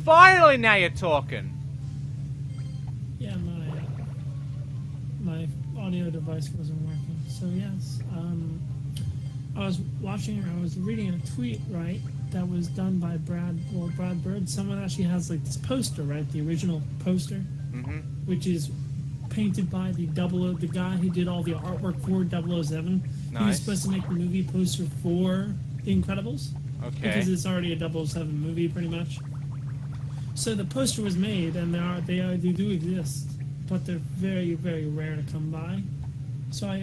finally now you're talking. Yeah, my audio device wasn't working. So yes, I was reading a tweet, right, that was done by Brad Bird. Someone actually has like this poster, right, the original poster, which is painted by the guy who did all the artwork for 007. Nice. He was supposed to make the movie poster for The Incredibles. Okay. Because it's already a 007 movie, pretty much. So the poster was made, and they do exist, but they're very, very rare to come by. So I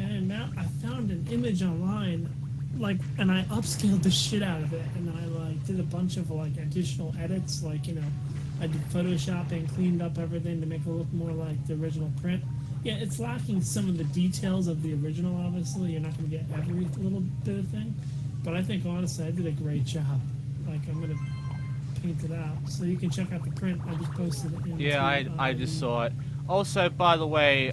found an image online, like, and I upscaled the shit out of it, and I like did a bunch of like additional edits, like, you know, I did Photoshop and cleaned up everything to make it look more like the original print. Yeah, it's lacking some of the details of the original. Obviously, you're not going to get every little bit of thing, but I think honestly I did a great job. Like, I'm going to paint it out so you can check out the print. I just posted it in. Yeah, I just saw it. Also, by the way,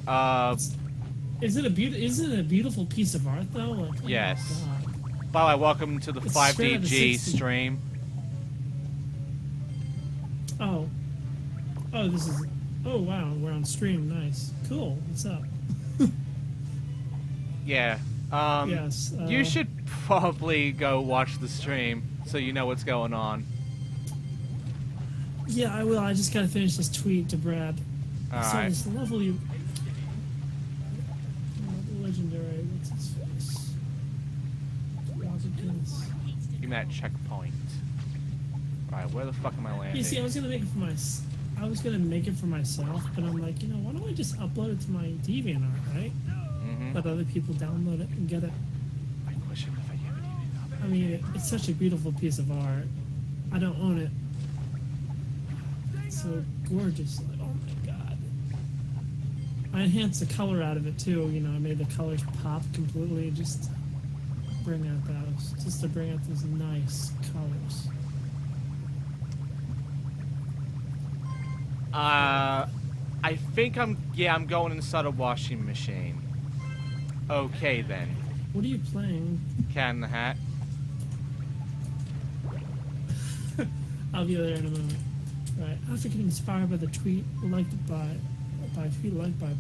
is it a beautiful piece of art though? Like, yes. Oh my God. By the way, welcome to the It's straight out of 5DG 60. stream. Oh, this is. Oh wow, we're on stream. Nice, cool. What's up? Yeah. Yes. You should probably go watch the stream so you know what's going on. Yeah, I will. I just gotta finish this tweet to Brad. I saw Alright. this lovely, legendary. What's his face? Washington's. Give me that checkpoint. Alright, where the fuck am I landing? You see, I was gonna make it for myself, but I'm like, you know, why don't I just upload it to my DeviantArt, right? Let other people download it and get it. I question if I have anything up. I mean, it's such a beautiful piece of art. I don't own it. It's so gorgeous. Like, oh my God. I enhanced the color out of it too. You know, I made the colors pop completely just to bring out those nice colors. I think I'm going inside a washing machine. Okay then. What are you playing? Cat in the Hat. I'll be there in a moment. Right. After getting inspired by the tweet liked by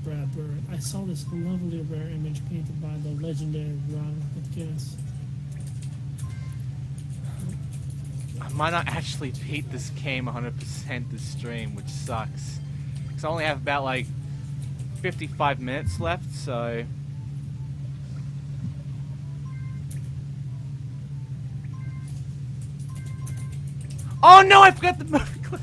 Brad Bird, I saw this lovely rare image painted by the legendary Ron McGinnis. I might not actually beat this game 100% this stream, which sucks. Because I only have about like 55 minutes left, so... Oh no, I forgot the movie clip!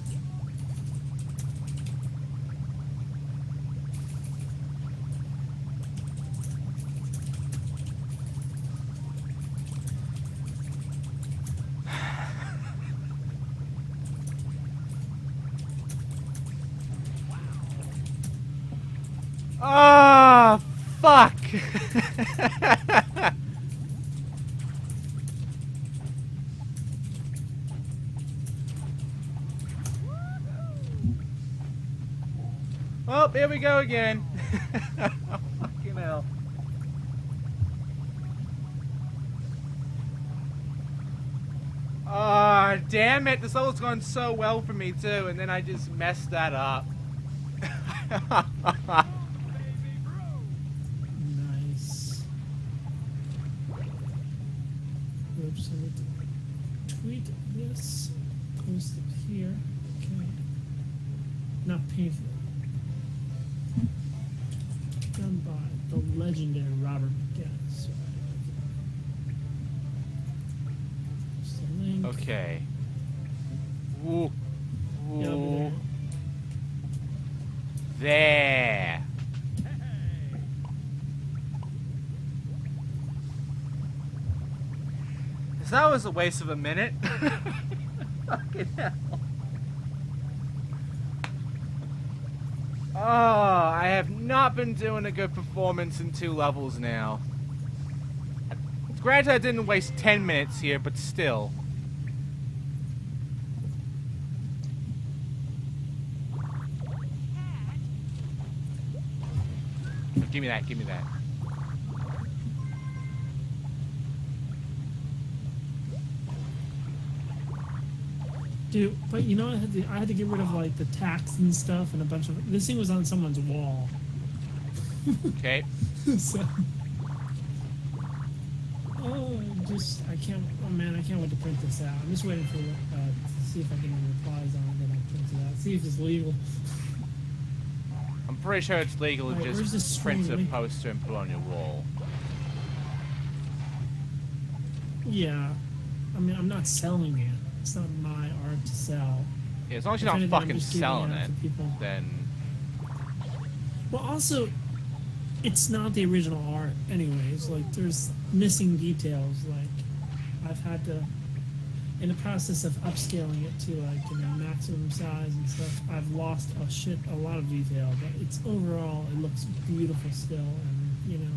Ah, fuck! Oh, here we go again. Fucking hell. Ah, damn it. This level's gone so well for me, too, and then I just messed that up. Nice. Oops, I need to tweet this. Post it here. Okay. Not painful. Done by the legendary Robert McGinnis. Just a link. Okay. Ooh. Yeah, over Ooh. there. There. So that was a waste of a minute. Fucking hell. Oh, I have not been doing a good performance in 2 levels now. Granted, I didn't waste 10 minutes here, but still. Give me that, give me that. Dude, but you know, I had to get rid of like the tax and stuff and a bunch of. This thing was on someone's wall. Okay. So. Oh, I can't. Oh man, I can't wait to print this out. I'm just waiting for to see if I can get replies on it. Then I'll print it out. See if it's legal. I'm pretty sure it's legal to Alright, where's this just print a string? poster and put it on your wall. Yeah, I mean, I'm not selling it. It's not my art to sell. Yeah, as long as If you're not anything, I'm fucking just giving selling out it, to people. then Well, also, it's not the original art, anyways. Like, there's missing details. Like, I've had to, in the process of upscaling it to like, you know, maximum size and stuff, I've lost a lot of detail. But it's overall, it looks beautiful still, and you know,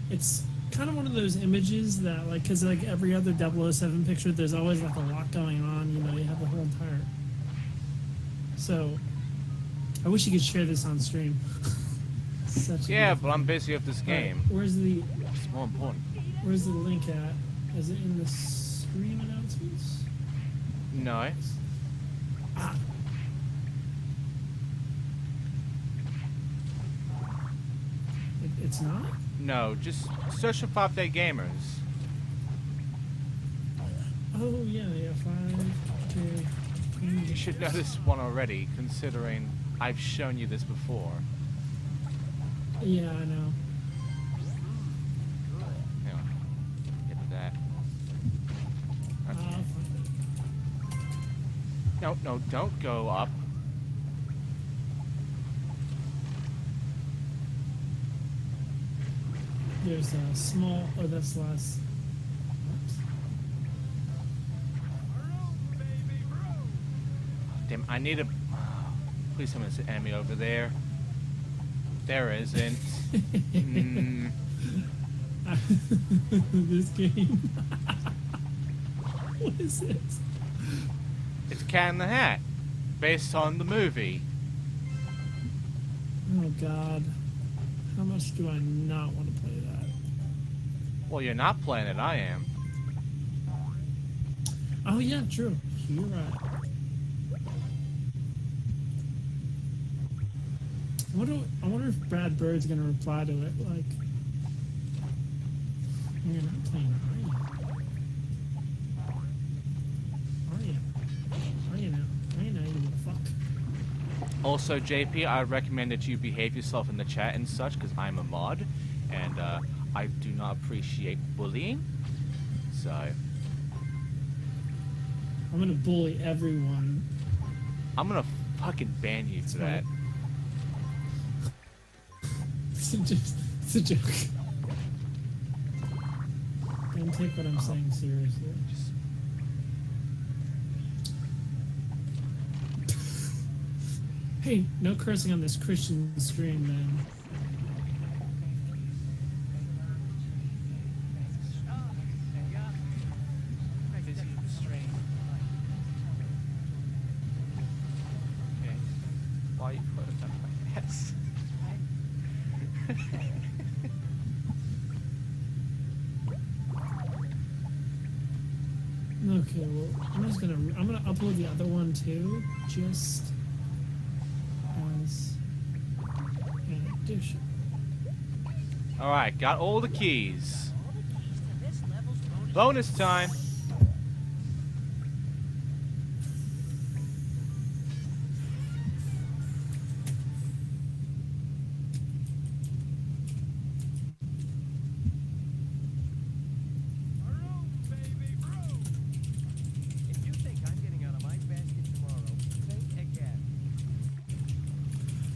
it's kind of one of those images that, like, because like every other 007 picture, there's always like a lot going on. You know, you have the whole entire. So, I wish you could share this on stream. Such a yeah, beautiful but I'm thing. busy with this Alright, game. Where's It's more important. the link at? Is it in the screen announcements? No. Ah. It's not? No, just search for 5-Day Gamers. Oh yeah, 5Day. You should know this one already, considering I've shown you this before. Yeah, I know. Yeah. Get that. I'll Okay. find it. No, don't go up. There's a small. Oh, that's last. Damn, I need a... Please tell me there's an enemy over there. There isn't. Mm, This game. What is this? it's Cat in the Hat, based on the movie. Oh God. How much do I not want to play that? Well, you're not playing it, I am. Oh yeah, true. You're right. I wonder if Brad Bird's gonna reply to it like, "You're not playing, are you? Are you? Are you now? Are you now? You little fuck." Also, JP, I recommend that you behave yourself in the chat and such, because I'm a mod, and I do not appreciate bullying. So, I'm gonna bully everyone. I'm gonna fucking ban you for that. It's a joke. Don't take what I'm saying seriously. Hey, no cursing on this Christian stream, man. Okay. Why you put it on my ass? Okay, well, I'm gonna upload the other one too, just as an addition. Alright, got all the keys. Bonus time.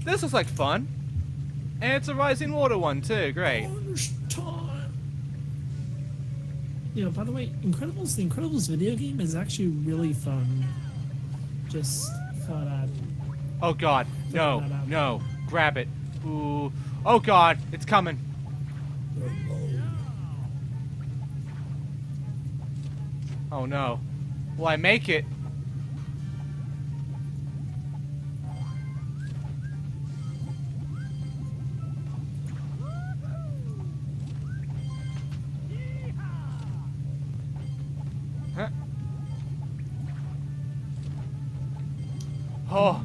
This looks like fun. And it's a rising water one too, great. Bonus time. You know, by the way, the Incredibles video game is actually really fun. Just thought I'd. Oh god, no, no, grab it. Ooh, oh god, it's coming. Oh no, will I make it? Huh? Oh,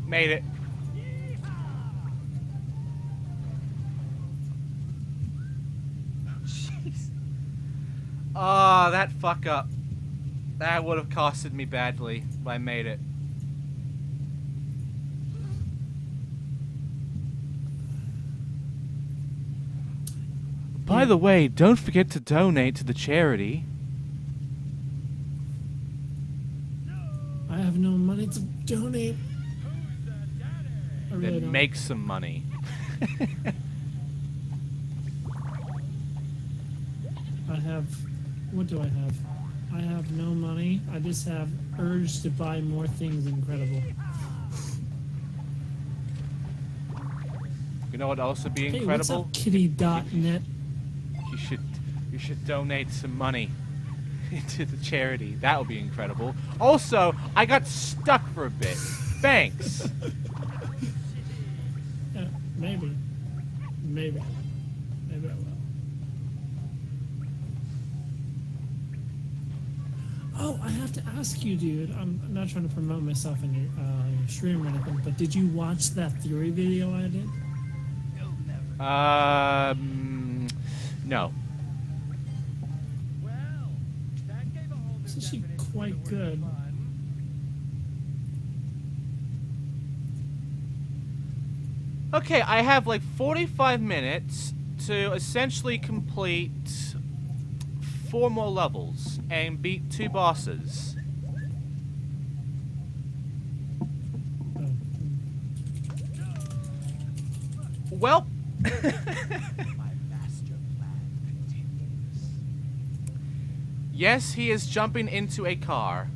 made it. Jeez. Oh, that fuck up. That would have costed me badly, but I made it. By the way, don't forget to donate to the charity. I have no money to donate. I really Then don't. make some money. I have. What do I have? I have no money. I just have urge to buy more things incredible. You know what else would be Hey, incredible? what's up, kitty.net? You should donate some money to the charity. That would be incredible. Also, I got stuck for a bit. Thanks. Yeah, maybe. Maybe. Maybe I will. Oh, I have to ask you, dude. I'm not trying to promote myself in your stream or anything, but did you watch that theory video I did? No. It's actually quite good. Okay, I have like 45 minutes to essentially complete 4 more levels and beat 2 bosses. Oh. Well, yes, he is jumping into a car.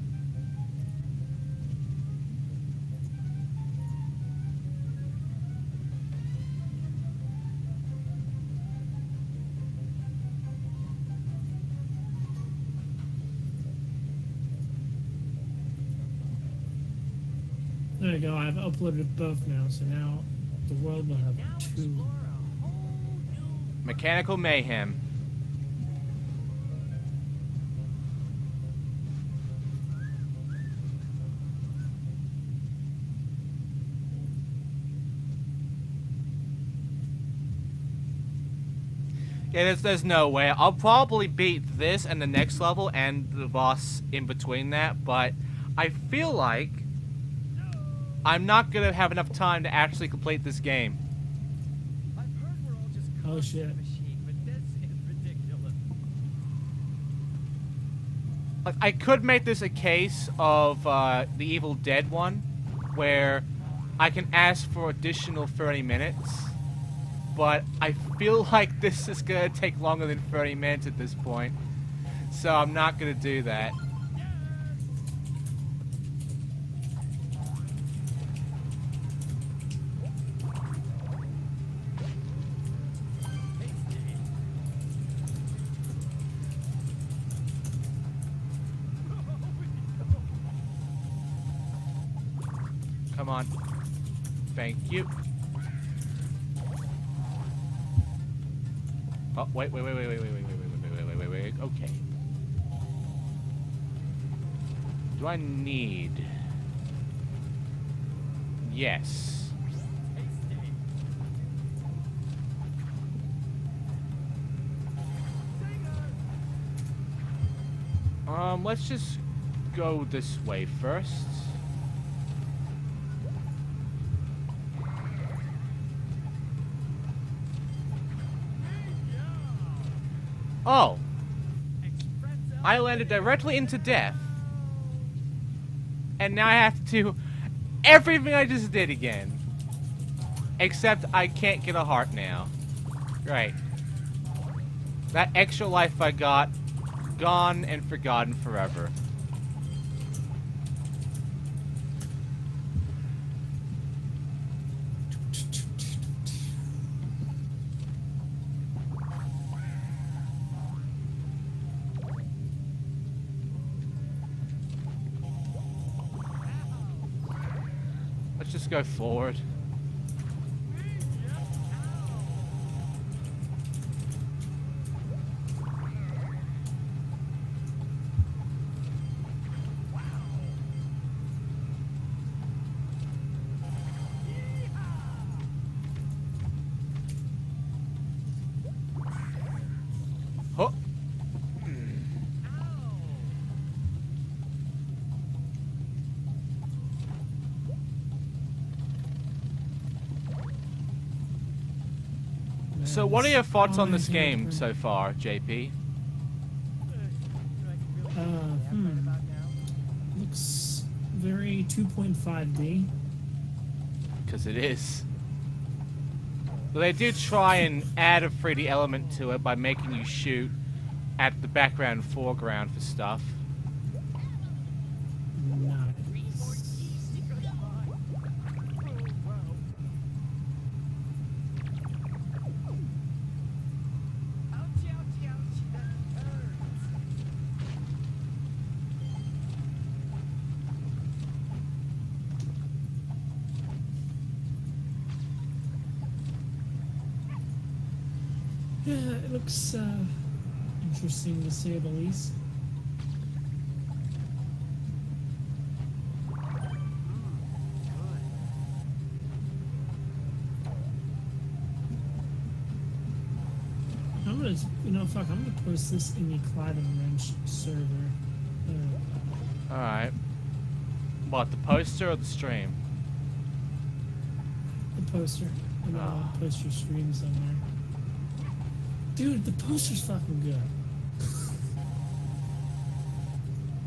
There you go. I've uploaded both now, so now the world will have 2. Mechanical mayhem. Yeah, there's no way. I'll probably beat this and the next level and the boss in between that, but I feel like I'm not gonna have enough time to actually complete this game. Oh shit. Like, I could make this a case of the Evil Dead one, where I can ask for additional 30 minutes, but I feel like this is gonna take longer than 30 minutes at this point, so I'm not gonna do that. Come on. Thank you. Oh, wait. Okay. Do I need... Yes. Let's just go this way first. Oh. I landed directly into death. And now I have to do everything I just did again. Except I can't get a heart now. Right. That extra life I got, gone and forgotten forever. Let's just go forward. So what are your thoughts on this game so far, JP? Looks very 2.5D. Because it is. But they do try and add a 3D element to it by making you shoot at the background and foreground for stuff. Yeah, it looks interesting to say the least. I'm gonna, fuck, I'm gonna post this in the Clyde and Wrench server. Alright. What, the poster or the stream? The poster. I'm gonna post your stream somewhere. Dude, the poster's fucking good.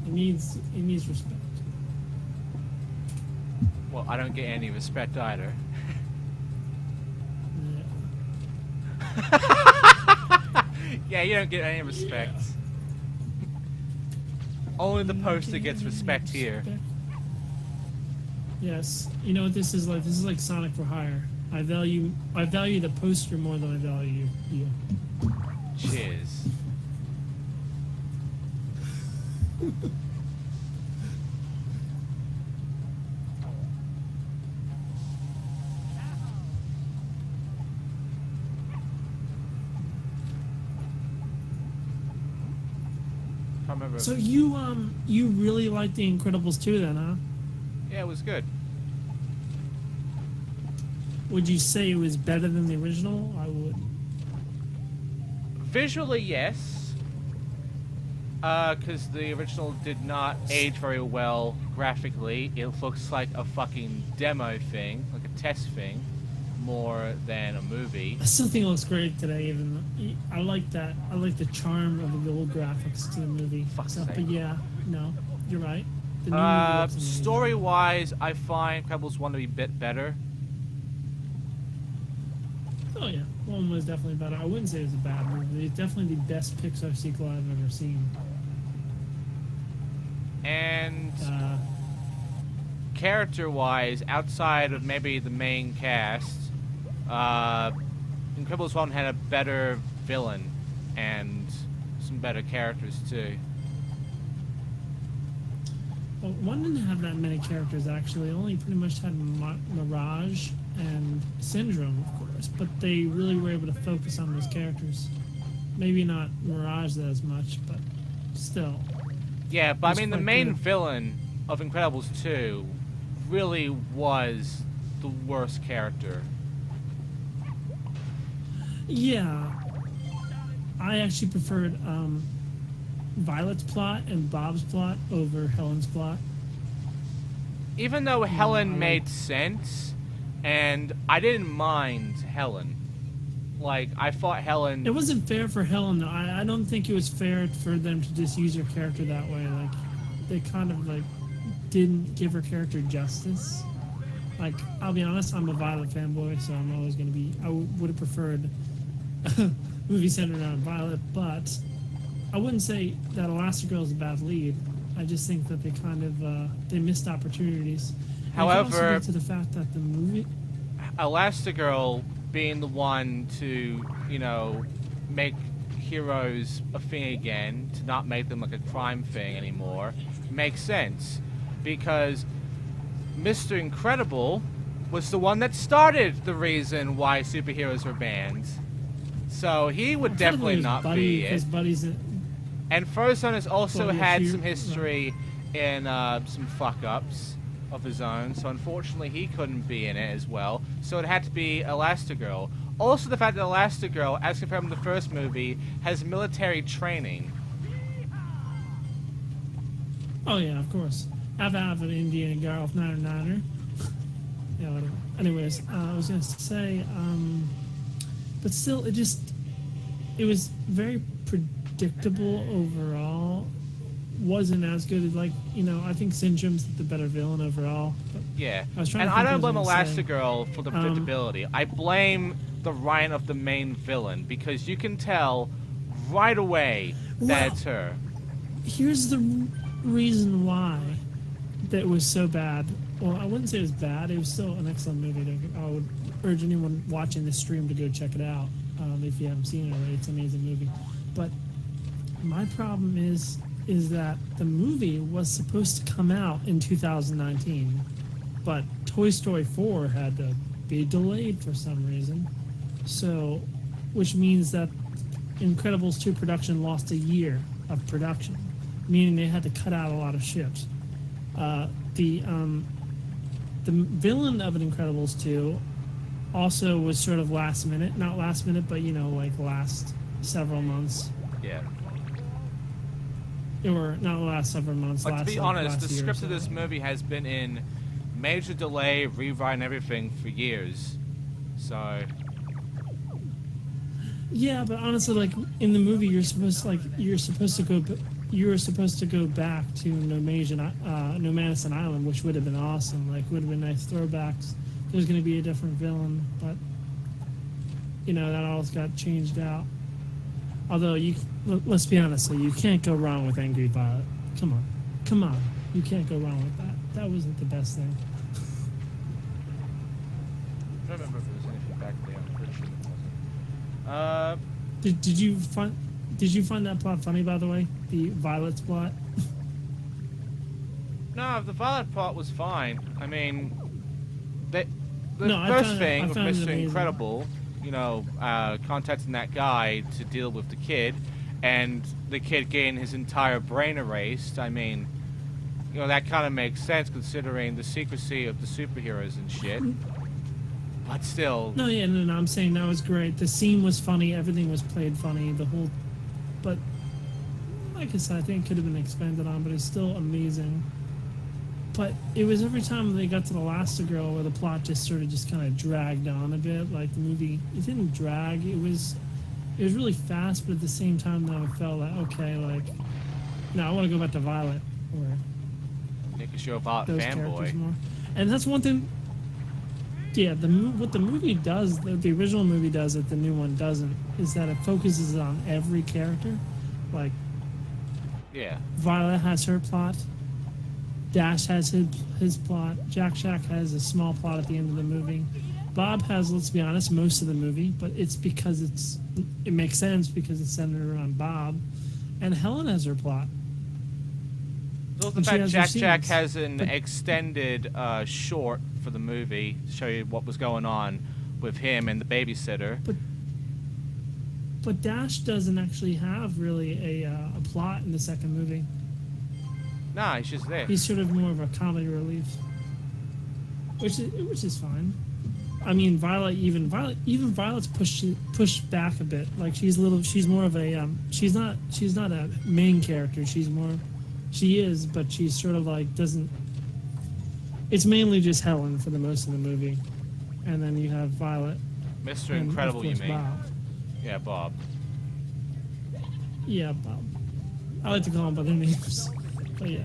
It needs respect. Well, I don't get any respect either. Yeah. Yeah, you don't get any respect. Only the poster gets respect here. Yes. You know what this is like? This is like Sonic for Hire. I value the poster more than I value you. Cheers. So you really like The Incredibles 2 then, huh? Yeah, it was good. Would you say it was better than the original? I would. Visually, yes. Because the original did not age very well graphically. It looks like a fucking demo thing, like a test thing, more than a movie. I still think it looks great today, even though I like that. I like the charm of the old graphics to the movie. Fuck's sake. But yeah, no, you're right. The new movie looks amazing. Story-wise, I find Incredibles 1 to be a bit better. Oh yeah, one was definitely better. I wouldn't say it was a bad movie. It's definitely the best Pixar sequel I've ever seen. And character-wise, outside of maybe the main cast, Incredibles 1 had a better villain and some better characters too. Well, one didn't have that many characters actually. It only pretty much had Mirage and Syndrome, of course, but they really were able to focus on those characters. Maybe not Mirage as much, but still. Yeah, but I mean, the main good. villain of Incredibles 2 really was the worst character. Yeah. I actually preferred Violet's plot and Bob's plot over Helen's plot. Even though Helen made sense, and I didn't mind Helen. Like, I thought Helen... It wasn't fair for Helen, though. I don't think it was fair for them to just use her character that way. Like, they kind of, like, didn't give her character justice. Like, I'll be honest, I'm a Violet fanboy, so I'm always going to be... I would have preferred a movie centered around Violet, but I wouldn't say that Elastigirl is a bad lead. I just think that they kind of, they missed opportunities. However, also get to the fact that the movie... Elastigirl being the one to, you know, make heroes a thing again, to not make them like a crime thing anymore, makes sense. Because Mr. Incredible was the one that started the reason why superheroes were banned. So he would definitely not be it. And Frozone has also had some history in some fuck-ups of his own, so unfortunately he couldn't be in it as well, so it had to be Elastigirl. Also the fact that Elastigirl, as compared to the first movie, has military training. Oh yeah, of course. I've an Indian girl, 99er. Yeah, whatever. Anyways, I was gonna say, but still, it was very predictable overall. Wasn't as good as, like, I think Syndrome's the better villain overall. But Yeah, I was trying and to I think don't blame what I was gonna say. Elastigirl for the predictability. I blame the writing of the main villain, because you can tell right away that Well, it's her. Here's the reason why that was so bad. Well, I wouldn't say it was bad. It was still an excellent movie. I would urge anyone watching this stream to go check it out if you haven't seen it already. It's an amazing movie. But my problem is that the movie was supposed to come out in 2019, but Toy Story 4 had to be delayed for some reason. So, which means that Incredibles 2 production lost a year of production, meaning they had to cut out a lot of shifts. The villain of an Incredibles 2 also was sort of last minute, not last minute, but like last several months. Yeah. Or not last several months. But last, to be like, honest, last the year or script of this so. movie has been in major delay, rewrite, and everything for years. So, Yeah, but honestly, like in the movie, you're supposed to go back to Nomadison Island, which would have been awesome. Like, would have been nice throwbacks. There's going to be a different villain, but that all got changed out. Although let's be honest, so you can't go wrong with Angry Violet. Come on, you can't go wrong with that. That wasn't the best thing. I don't remember if there was anything back there. I'm pretty sure there wasn't. Did you find that plot funny, by the way? The Violet's plot? No, the Violet plot was fine. I mean, the No, first thing with found it Mr. amazing. Incredible, contacting that guy to deal with the kid, and the kid getting his entire brain erased. I mean, that kind of makes sense considering the secrecy of the superheroes and shit. But still, No, I'm saying that was great. The scene was funny. Everything was played funny. But like I said, I think it could have been expanded on, but it's still amazing. But it was every time they got to the Elastigirl where the plot just kind of dragged on a bit. Like the movie, it didn't drag. It was really fast, but at the same time, though, it felt like, okay, like, no, I want to go back to Violet or making sure about those characters fanboy. more. And that's one thing. Yeah, what the movie does, the original movie does that the new one doesn't, is that it focuses on every character. Like, Yeah. Violet has her plot, Dash has his plot, Jack Shack has a small plot at the end of the movie. Bob has, let's be honest, most of the movie, but it's because it makes sense because it's centered around Bob. And Helen has her plot. Also, the And she fact has her Jack scenes. has an But- extended short for the movie to show you what was going on with him and the babysitter. But Dash doesn't actually have really a plot in the second movie. Nah, he's just there. He's sort of more of a comedy relief, which is fine. I mean, Violet's pushed back a bit. Like she's more of a she's not a main character. She is, but she's sort of like doesn't. It's mainly just Helen for the most of the movie, and then you have Violet. Mr. and, Incredible, of you course, mean? Bob. Yeah, Bob. Yeah, Bob. I like to call him by their names, but yeah.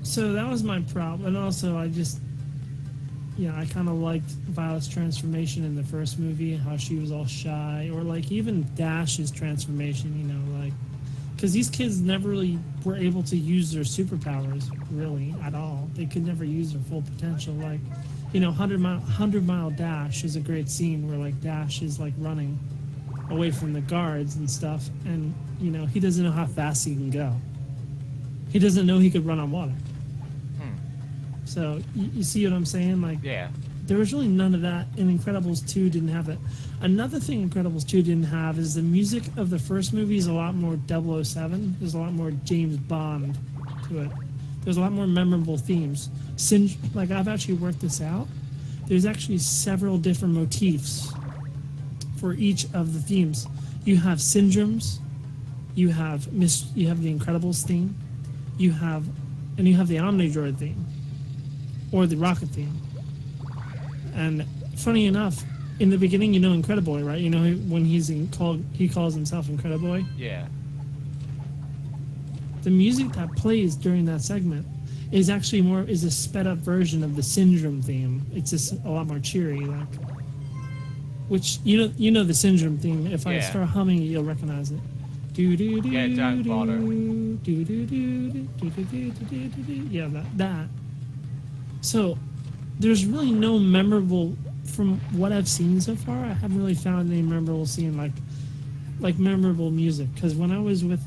So that was my problem, and also I kind of liked Violet's transformation in the first movie, how she was all shy, or like even Dash's transformation, because these kids never really were able to use their superpowers really at all. They could never use their full potential. Like, 100-mile Dash is a great scene where like Dash is like running away from the guards and stuff, and he doesn't know how fast he can go. He doesn't know he could run on water. So you see what I'm saying? Like, Yeah. there was really none of that, and Incredibles 2 didn't have that. Another thing Incredibles 2 didn't have is the music of the first movie is a lot more 007. There's a lot more James Bond to it. There's a lot more memorable themes. Like, I've actually worked this out. There's actually several different motifs for each of the themes. You have Syndromes, you have the Incredibles theme, you have the Omnidroid theme, or the Rocket theme. And funny enough, in the beginning, you know Incrediboy, right? You know when he calls himself Incrediboy. Yeah. The music that plays during that segment is actually is a sped up version of the Syndrome theme. It's just a lot more cheery, like. Which you know the Syndrome theme. If I Yeah. start humming it, you'll recognize it. Do do do. Yeah, don't bother. Do do do do do do do do. Yeah, that. So, there's really no memorable from what I've seen so far. I haven't really found any memorable scene like memorable music. Because when I was with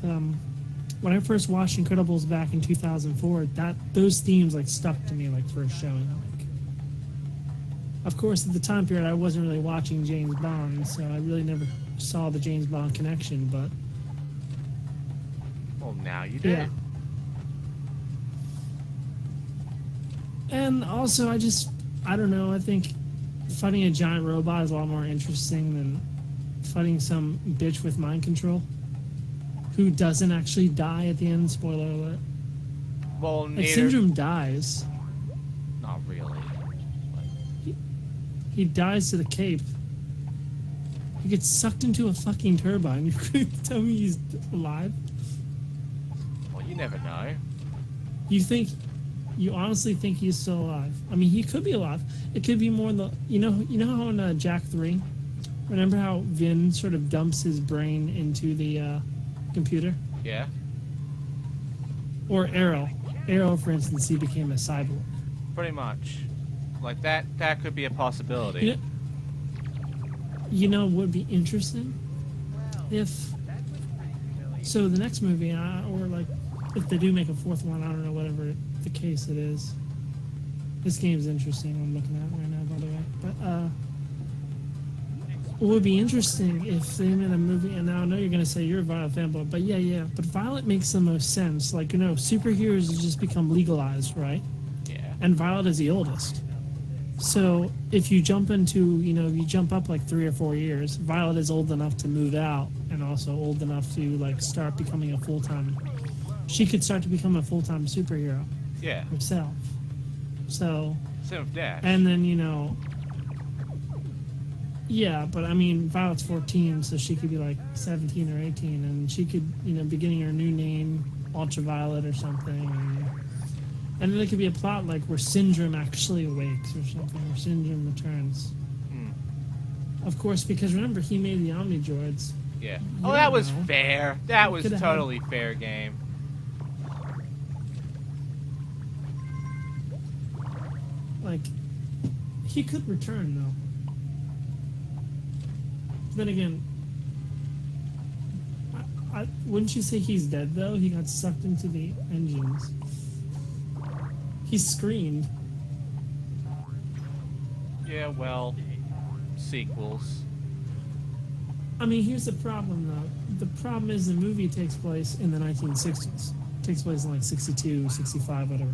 when I first watched Incredibles back in 2004, those themes like stuck to me like first showing. Like, of course, at the time period, I wasn't really watching James Bond, so I really never saw the James Bond connection. But Well, now you do. yeah. And also, I don't know. I think fighting a giant robot is a lot more interesting than fighting some bitch with mind control who doesn't actually die at the end. Spoiler alert. Well, Like, neither. Syndrome dies. Not really. He dies to the cape. He gets sucked into a fucking turbine. You couldn't tell me he's alive? Well, you never know. You honestly think he's still alive? I mean, he could be alive. It could be more the you know how in Jack 3, remember how Vin sort of dumps his brain into the computer? Yeah. Or Arrow, for instance, he became a cyborg. Pretty much. Like that could be a possibility. You know what would be interesting? If so, the next movie, or like if they do make a fourth one, I don't know, whatever the case it is. This game's interesting. I'm looking at it right now, by the way. But it would be interesting if they made a movie. And now I know you're gonna say you're a Violet fanboy, but yeah. But Violet makes the most sense. Like, you know, superheroes has just become legalized, right? Yeah. And Violet is the oldest. So if you jump you jump up like 3 or 4 years, Violet is old enough to move out and also old enough to like start becoming a full-time. She could start to become a full-time superhero Yeah. herself. So, Same with Dash. and then, yeah, but I mean, Violet's 14, so she could be like 17 or 18, and she could, be getting her new name, Ultraviolet or something. And then it could be a plot like where Syndrome actually awakes or something, or Syndrome returns. Of course, because remember, he made the Omnidroids. Yeah. You Oh, that don't was know. fair. That You was could've totally fair game. Like, he could return, though. Then again, wouldn't you say he's dead, though? He got sucked into the engines. He screamed. Yeah, well, sequels. I mean, here's the problem, though. The problem is the movie takes place in the 1960s. It takes place in, like, 62, 65, whatever.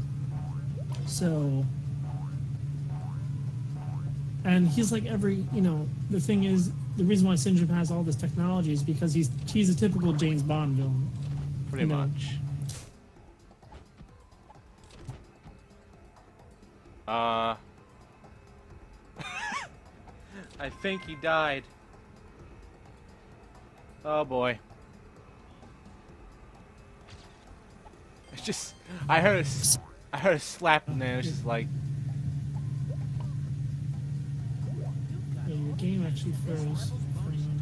So... And he's like the thing is, the reason why Syndrome has all this technology is because he's a typical James Bond villain. Pretty much. I think he died. Oh boy. It's just, I heard a slap in there. It's just like, Yeah, your game actually froze for a moment.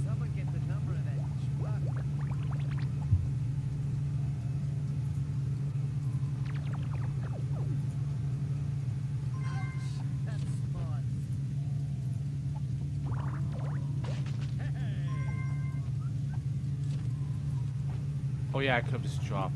Someone get the number of that truck. That's smart. oh yeah, I could have just dropped.